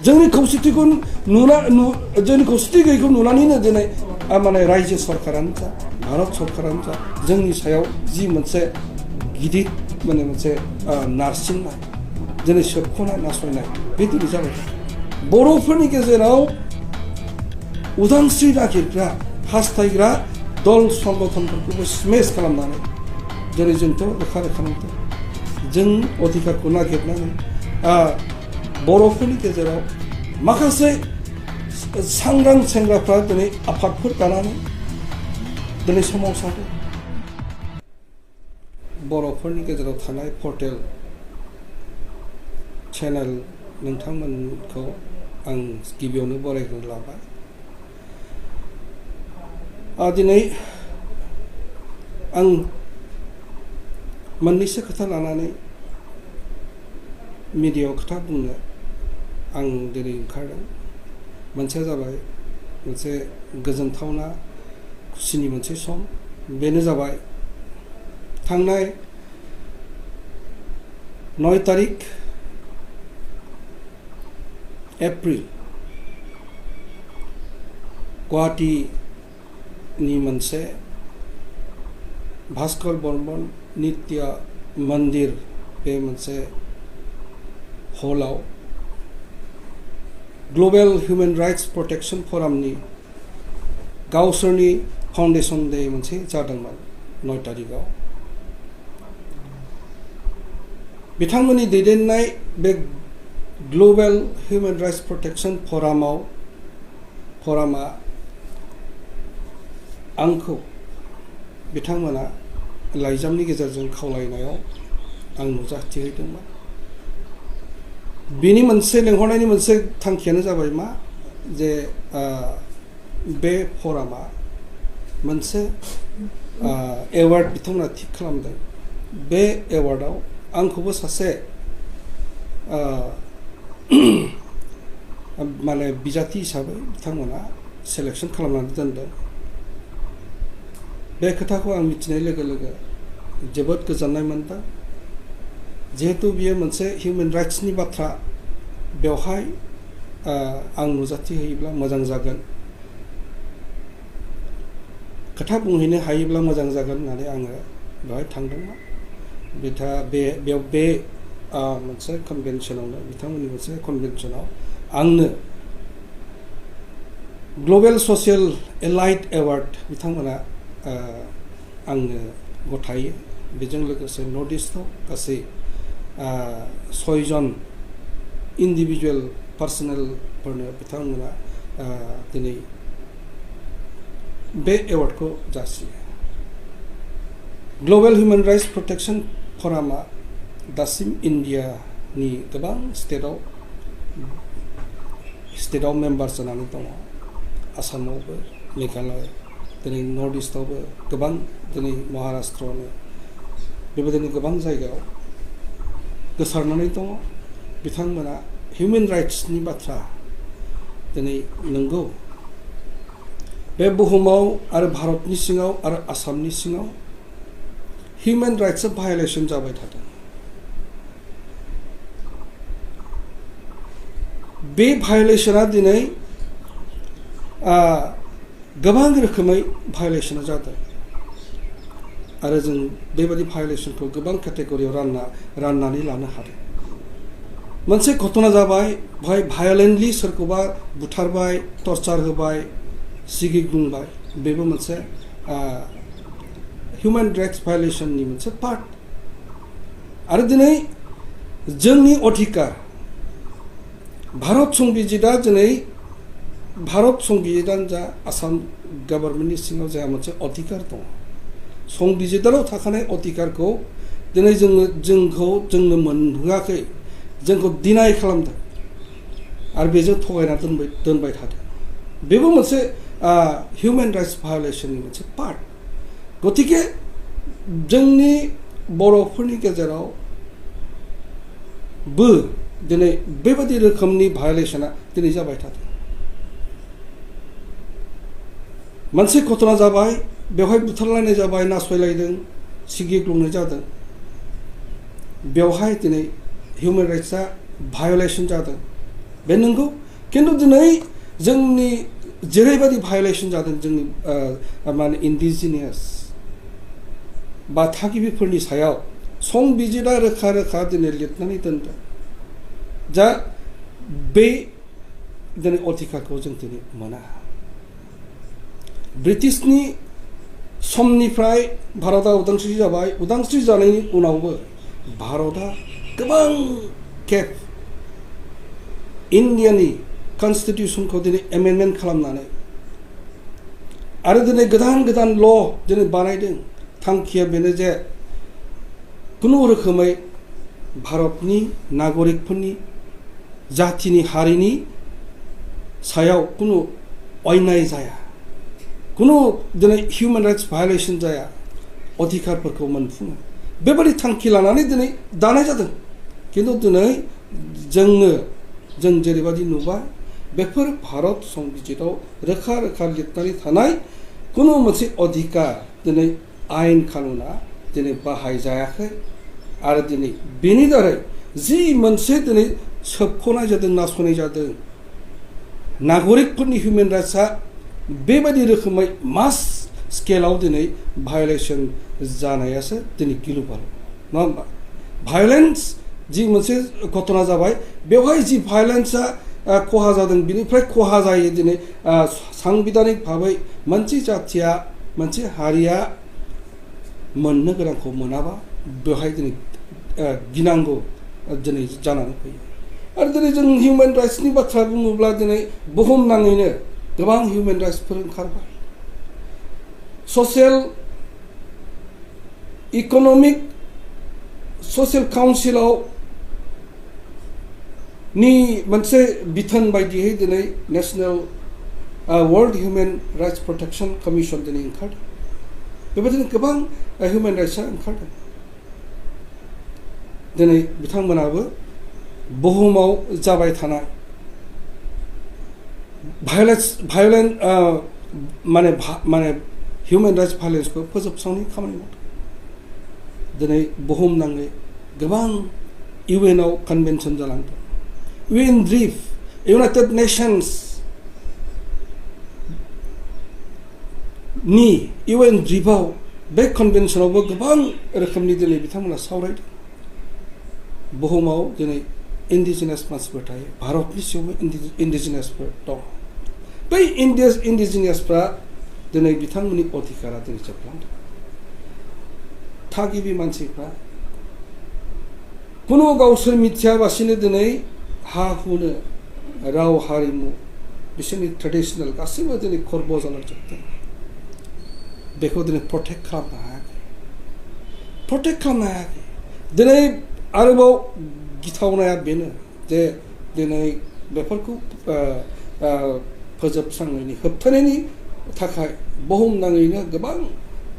जोंनि खौसेथिखौ जोंनि खौसेथि गैयैखौ नुनानैनो दिनै माने रायजो सरकारानो जा भारत सरकारानो जा जोंनि सायाव जि मोनसे गिदिर माने मोनसे नारसिननाय दिनै सोबख'नाय नासयनाय बे दिनै जाबाय बर'फोरनि गेजेराव उदांस्रि नागिरग्रा हास्थायग्रा दल संगठनफोरखौबो स्मेश खालामनानै दिनै जोंथ' रोखा रोखा नुदों जों अधिकारखौ नागिरनानै बर'फोरनि गेजेराव माखासे सांग्रां सेंग्राफ्रा दिनै आफादफोर दानानै दिनै सोमावसारदों बर'फोरनि गेजेराव थानाय पर्टेल चेनेल नोंथांमोनखौ आं गिबियावनो बरायग्रो लाबाय दिनै आं मोननैसो खोथा लानानै मिडियायाव खोथा बुंनो आं दिनै ओंखारदों मोनसेया जाबाय मोनसे गोजोनथावना खुसिनि मोनसे सम बेनो जाबाय थांनाय 9 तारिख एप्रिल गुवाहाटीनि मोनसे भास्कर बर्मन नित्य मन्दिर बे मोनसे हलाव ग्लबेल हिउमेन राइट्स प्रोटेक्शन फरामनि गावसोरनि फाउन्डेसन डे मोनसे जादोंमोन 9 तारिखआव बिथांमोननि दैदेननाय बे ग्लबेल हिउमेन राइट्स प्रोटेक्शन फरामा आंखौ बिथांमोना लाइजामनि गेजेरजों खावलायनायाव आं नुजाथिहैदोंमोन बिनि मोनसे लेंहरनायनि मोनसे थांखियानो जाबाय मा जे बे फरामा मोनसे एवार्ड बिथांमोना थिक खालामदों बे एवार्डआव आंखौबो सासे माने बिजाथि हिसाबै बिथांमोना सेलेक्शन खालामनानै दोनदों बे खोथाखौ आं मिथिनाय लोगो लोगो जोबोद गोजोननाय मोनदों जिहेतु बियो मोनसे हिउमेन राइट्सनि बाथ्रा बेवहाय आं नुजाथि होयोब्ला मोजां जागोन खोथा बुंहैनो हायोब्ला मोजां जागोन होननानै आङो बेवहाय थांदोंमोन बेयाव बे मोनसे कनभेनसनावनो बिथांमोननि मोनसे कनभेनसनाव आंनो ग्लबेल ससियेल एलाइट एवार्ड बिथांमोना आंनो गथायो बेजों लोगोसे नर्थ इस्टआव गासै 6 जन इन्डिभिजुवेल पार्सनेलफोरनो बिथांमोना दिनै बे एवार्डखौ जासियो ग्लबेल हिउमेन राइट्स प्रोटेक्शन फरामा दासिम इन्डियानि गोबां स्टेटआव मेम्बार जानानै दङ आसामावबो मेघालय दिनै नर्थ इस्टआवबो गोबां दिनै महाराष्ट्रनो बेबायदिनो गोबां जायगायाव गोसारनानै दङ बिथांमोना हिउमेन राइट्सनि बाथ्रा दिनै नंगौ बे बुहुमाव आरो भारतनि सिङाव आरो आसामनि सिङाव हिउमेन राइट्सआ भायलेसन जाबाय थादों बे भायलेसना दिनै गोबां रोखोमै भायलेसना जादों आरो जों बेबायदि भायलेसनखौ गोबां केटेगरियाव राननानै लानो हादों मोनसे घटना जाबाय बेवहाय भायलेन्टलि सोरखौबा बुथारबाय टर्चार होबाय सिगिग्लुंबाय बेबो मोनसे हिउमेन राइट्स भायलेसननि मोनसे पार्ट आरो दिनै जोंनि अधिकार भारत संबिजितआ दिनै भारत संबिजितानो जा आसाम गभर्नमेन्टनि सिङाव जाहा मोनसे अधिकार दङ संबिजिताव थाखानाय अधिकारखौ दिनै जोंनो मोनहोआखै जोंखौ डिनाय खालामदों आरो बेजों थगायना दोनबाय थादों बेबो मोनसे हिउमेन राइट्स भायलेसननि मोनसे पार्ट गतिके जोंनि बर'फोरनि गेजेरावबो दिनै बेबायदि रोखोमनि भायलेसना दिनै जाबाय थादों मोनसे घटना जाबाय बेवहाय बुथारलायनाय जाबाय नासयलायदों सिगिग्लुंनाय जादों बेवहाय दिनै हिउमेन राइट्सआ भायलेसन जादों बे नंगौ खिन्थु दिनै जोंनि जेरैबायदि भायलेसन जादों जोंनि माने इन्डिजिनियास बा थागिबिफोरनि सायाव संबिजिरा रोखा रोखा दिनै लिरनानै दोनदों जा बे दिनै अधिकारखौ जों दिनै मोना ब्रिटिशनि समनिफ्राय भारतआ उदांस्रि जाबाय उदांस्रि जानायनि उनावबो भारतआ गोबां खेब इन्डियानि कन्स्टिटिउसनखौ दिनै एमेन्डमेन्ट खालामनानै आरो दिनै गोदान गोदान ल' दिनै बानायदों थांखिया बेनो जे खुनु रोखोमै भारतनि नागरिकफोरनि जातिनि हारिनि सायाव खुनु अन्याय जाया खुनु दिनै हिउमेन राइट्स भायलेसन जाया अधिकारफोरखौ मोनफुङो बेबायदि थांखि लानानै दिनै दानाय जादों खिन्थु दिनै जों जेरैबायदि नुबाय बेफोर भारत संबिजिराव रोखा रोखा लिरनानै थानाय खुनु मोनसे अधिकार दिनै आयेन कानुना दिनै बाहायजायाखै आरो दिनै बेनि दारै जि मोनसे दिनै सोबख'नाय जादों नासयनाय जादों नागरिकफोरनि हिउमेन राइट्सआ बेबायदि रोखोमै मास स्केलाव दिनै भायलेसन जानायासो दिनै गिलु बालु नङा होमबा भायलेन्स जि मोनसे घटना जाबाय बेवहाय जि भायलेन्सआ खहा जादों बिनिफ्राय खहा जायो दिनै सांबिधानिक भाबै मोनसे जाथिया मोनसे हारिया मोननो गोनांखौ मोनाबा बेवहाय दिनै गिनांगौ दिनै जानानै फैयो आरो दिनै जों हिउमेन राइट्सनि बाथ्रा बुङोब्ला दिनै बुहुमनाङैनो गोबां हिउमेन राइट्सफोर ओंखारबाय इक'नमिक ससियेल काउन्सिलाव नि मोनसे बिथोन बायदियै दिनै national world human rights protection commission दिनै ओंखारदों बेबायदिनो गोबां हिउमेन राइट्सआ ओंखारदों दिनै बिथांमोनाबो बुहुमाव जाबाय थानाय भायलेन्ट माने हिउमेन राइट्स भायलेन्सखौ फोजोबस्रांनायनि खामानि मावदों दिनै बुहुमनाङै गोबां इउएनआव कनभेनसन जालांदों इउनाइटेड नेशन्स नि इउएन ड्रिफआव बे कनभेनसनावबो गोबां रोखोमनि दिनै बिथांमोना सावरायदों बुहुमाव दिनै इन्डिजिनियास मानसिफोर थायो भारतनि सिङावबो इन्डिजिनियासफोर दं बै इन्डिजिनियासफ्रा दिनै बिथांमोननि अधिकारा दिनै जोबलांदों थागिबि मानसिफ्रा खुनु गावसोर मिथियाबासिनो दिनै हा हुनो राव हारिमु बिसोरनि ट्रेडिसनेल गासैबो दिनै खर्ब जालांजोबदों बेखौ दिनै प्रटेक्ट खालामनो हायाखै दिनै आरोबाव गिथावनाया बेनो जे दिनै बेफोरखौ फोजोबस्रांनायनि होबथानायनि थाखाय बुहुमनाङैनो गोबां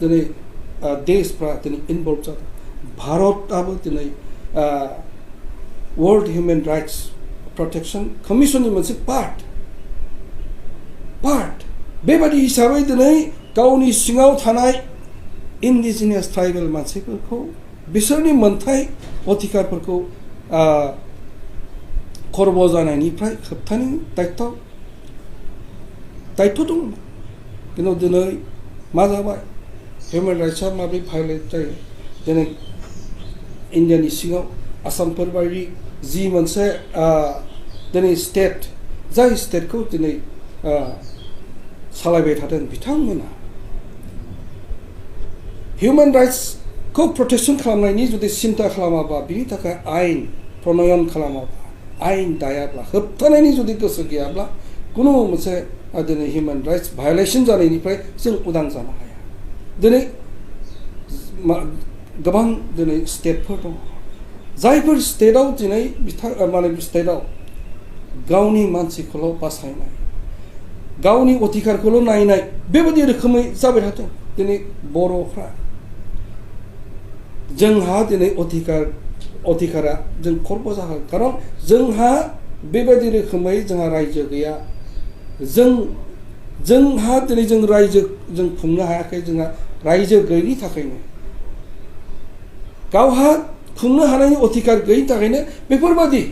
दिनै देशफ्रा दिनै इनभल्भ जादों भारतआबो दिनै वर्ल्ड हिउमेन राइट्स प्रटेक्शन कमिसननि मोनसे पार्ट बेबायदि हिसाबै दिनै गावनि सिङाव थानाय इन्डिजिनियास ट्राइबेल मानसिफोरखौ बिसोरनि मोनथाय अधिकारफोरखौ खर्ब जानायनिफ्राय होबथानायनि दायित्व दं खिन्थु दिनै मा जाबाय हिउमेन राइट्सआ माबोरै भायलेट जायो दिनै इन्डियानि सिङाव आसामफोर बायदि जि मोनसे दिनै स्टेट जाय स्टेटखौ दिनै सालायबाय थादों बिथांमोना हिउमेन राइट्सखौ प्रटेक्शन खालामनायनि जुदि सिन्था खालामाबा बिनि थाखाय आयेन प्रनयन खालामाबा आयेन दायाब्ला होबथानायनि जुदि गोसो गैयाब्ला खुनु मोनसे दिनै हिउमेन राइट्स भायलेसन जानायनिफ्राय जों उदां जानो हाया दिनै गोबां दिनै स्टेटफोर दङ जायफोर स्टेटआव दिनै स्टेटआव गावनि मानसिखौल' बासायनाय गावनि अधिकारखौल' नायनाय बेबायदि रोखोमै जाबाय थादों दिनै बर'फ्रा जोंहा दिनै अधिकारा जों खर्ब जागोन खारन जोंहा बेबायदि रोखोमै जोंहा रायजो गैया जोंहा दिनै जों रायजो जों खुंनो हायाखै जोंहा रायजो गैयिनि थाखायनो गावहा खुंनो हानायनि अधिकार गैयिनि थाखायनो बेफोरबायदि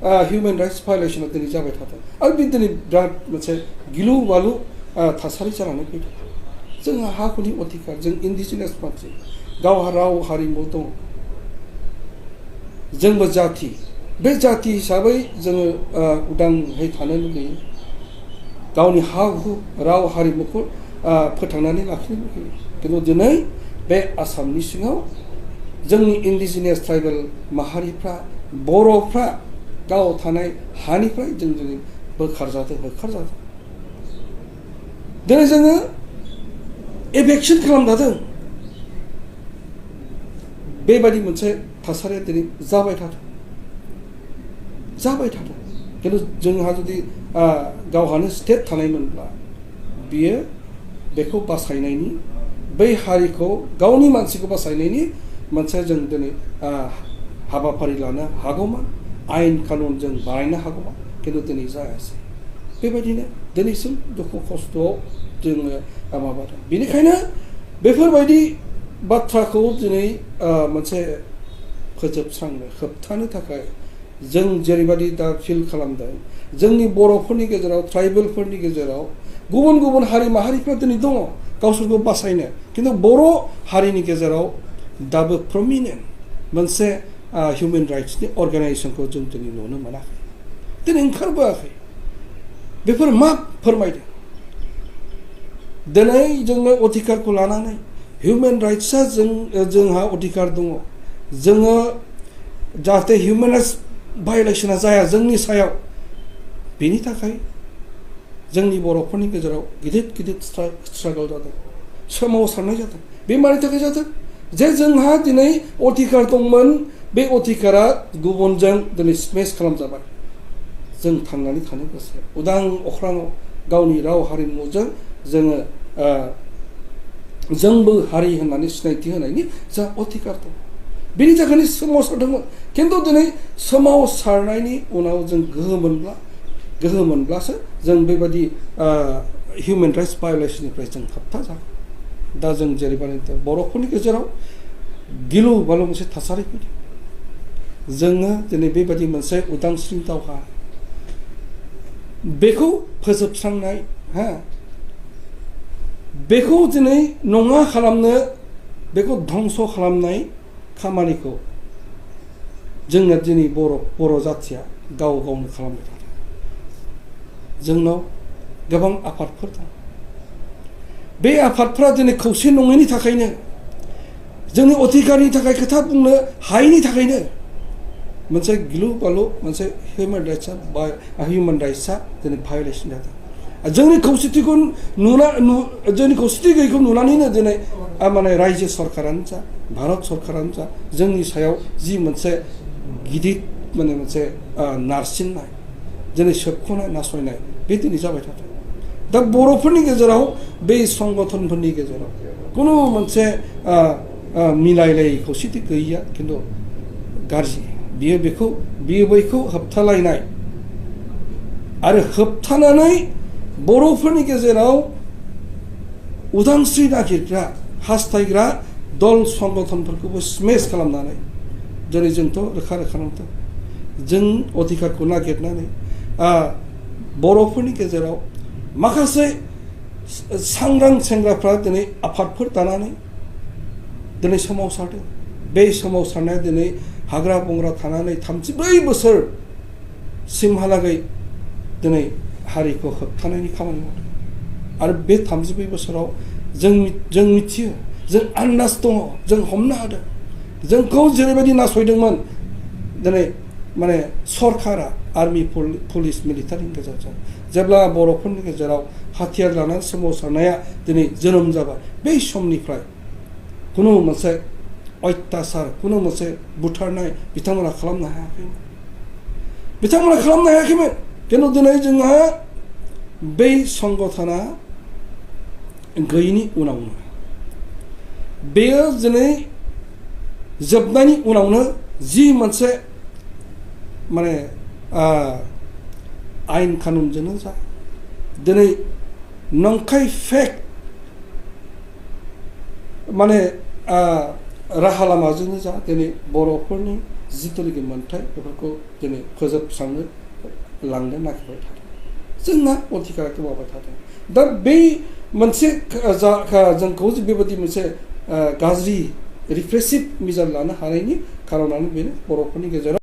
हिउमेन राइट्स भायलेसना दिनै जाबाय थादों आरो बे दिनै बिराद मोनसे गिलु बालु थासारि जानानै फैदों जोंहा हा हुनि अधिकार जों इन्डिजिनियास मानसि गावहा राव हारिमु दं जोंबो जाथि बे जाथि हिसाबै जोङो उदाङै थानो लुगैयो गावनि हा हु राव हारिमुखौ फोथांनानै लाखिनो लुगैयो खिन्थु दिनै बे आसामनि सिङाव जोंनि इन्डिजिनियास ट्राइबेल माहारिफ्रा बर'फ्रा गाव थानाय हानिफ्राय जों दिनै बोखारजादों होखारजादों दिनै जोङो एभेक्सन खालामजादों बेबायदि मोनसे थासारिया दिनै जाबाय थादों खिन्थु जोंहा जुदि गावहानो स्टेट थानायमोनब्ला बियो बेखौ बासायनायनि बै हारिखौ गावनि मानसिखौ बासायनायनि मोनसे जों दिनै हाबाफारि लानो हागौमोन आयेन कानुन जों बानायनो हागौमोन खिन्थु दिनै जायासै बेबायदिनो दिनैसिम दुखु खस्थ'आव जोङो माबादों बेनिखायनो बेफोरबायदि बाथ्राखौ दिनै मोनसे फोजोबस्रांनो होबथानो थाखाय जों जेरैबायदि दा फिल खालामदों जोंनि बर'फोरनि गेजेराव ट्राइबेलफोरनि गेजेराव गुबुन गुबुन हारि माहारिफ्रा दिनै दङ गावसोरखौ बासायनो खिन्थु बर' हारिनि गेजेराव दाबो प्रमिनेन्ट मोनसे हिउमेन राइट्सनि अर्गानाइजेसनखौ जों दिनै नुनो मोनाखै दिनै ओंखारबोआखै बेफोर मा फोरमायदों दिनै जोङो अधिकारखौ लानानै हिउमेन राइट्सआ जोंहा अधिकार दङ जोङो जाहाथे हिउमेन राइट्स भायलेसना जाया जोंनि सायाव बेनि थाखाय जोंनि बर'फोरनि गेजेराव गिदिर गिदिर स्ट्रागल जादों सोमावसारनाय जादों बे मानि थाखाय जादों जे जोंहा दिनै अधिकार दंमोन बे अधिकारा गुबुनजों दिनै स्मेश खालामजाबाय जों थांनानै थानो गोसो उदां अख्राङाव गावनि राव हारिमुजों जोङो जोंबो हारि होननानै सिनायथि होनायनि जा अधिकार दं बेनि थाखायनो सोमावसारदोंमोन खिन्थु दिनै सोमावसारनायनि उनाव जों गोहो मोनब्लासो जों बेबायदि हिउमेन राइट्स भायलेसननिफ्राय जों होबथा जागोन दा जों जेरैबायदि बर'फोरनि गेजेराव गिलु बालु मोनसे थासारि फैदों जोङो दिनै बेबायदि मोनसे उदांस्रि दावहा बेखौ फोजोबस्रांनाय बेखौ दिनै नङा खालामनो बेखौ धंस खालामनाय खामानिखौ जोंना दिनै बर' जाथिया गाव गावनो खालामबाय थादों जोंनाव गोबां आफादफोर दं बे आफादफ्रा दिनै खौसे नङैनि थाखायनो जोंनि अधिकारनि थाखाय खोथा बुंनो हायैनि थाखायनो मोनसे गिलु बालु मोनसे हिउमेन राइट्सआ दिनै भायलेसन जादों जोंनि खौसेथिखौ जोंनि खौसेथि गैयैखौ नुनानैनो दिनै माने रायजो सरकारानो जा भारत सरकारानो जा जोंनि सायाव जि मोनसे गिदिर माने मोनसे नारसिननाय दिनै सोबख'नाय नासयनाय बे दिनै जाबाय थादों दा बर'फोरनि गेजेराव बे संगठनफोरनि गेजेराव खुनु मोनसे मिलायलायै खौसेथि गैया खिन्थु गाज्रि बियो बैखौ होबथालायनाय आरो होबथानानै बर'फोरनि गेजेराव उदांस्रि नागिरग्रा हास्थायग्रा दल संगठनफोरखौबो स्मेश खालामनानै दिनै जोंथ' रोखा नुदों जों अधिकारखौ नागिरनानै बर'फोरनि गेजेराव माखासे सांग्रां सेंग्राफ्रा दिनै आफादफोर दानानै दिनै सोमावसारदों बे सोमावसारनाया दिनै हाग्रा बंग्रा थानानै 34 बोसोरसिमहालागै दिनै हारिखौ होबथानायनि खामानि मावदों आरो बे 34 बोसोराव जों मिथियो जों आन्दाज दङ जों हमनो हादों जोंखौ जेरैबायदि नासयदोंमोन दिनै माने सरकारा आर्मि पुलिस मिलिटारिनि गेजेरजों जेब्ला बर'फोरनि गेजेराव हाथियार लानानै सोमावसारनाया दिनै जोनोम जाबाय बै समनिफ्राय खुनु मोनसे अत्याचार खुनु मोनसे बुथारनाय बिथांमोना खालामनो हायाखैमोन खिन्थु दिनै जोंहा बै संगठना गैयैनि उनावनो बेयो दिनै जोबनायनि उनावनो जि मोनसे माने आयेन कानुनजोंनो जा दिनै नंखाय फेक माने राहा लामाजोंनो जा दिनै बर'फोरनि जिथुनाखि मोन्थाय बेफोरखौ दिनै फोजोबस्रांनो लांनो नागिरबाय थादों जोंना अधिकारा गोमाबाय थादों दा बै मोनसे जोंखौ बेबायदि मोनसे गाज्रि रिप्रेसिभ मिजान लानो हानायनि खारनानो बेनो बर'फोरनि गेजेराव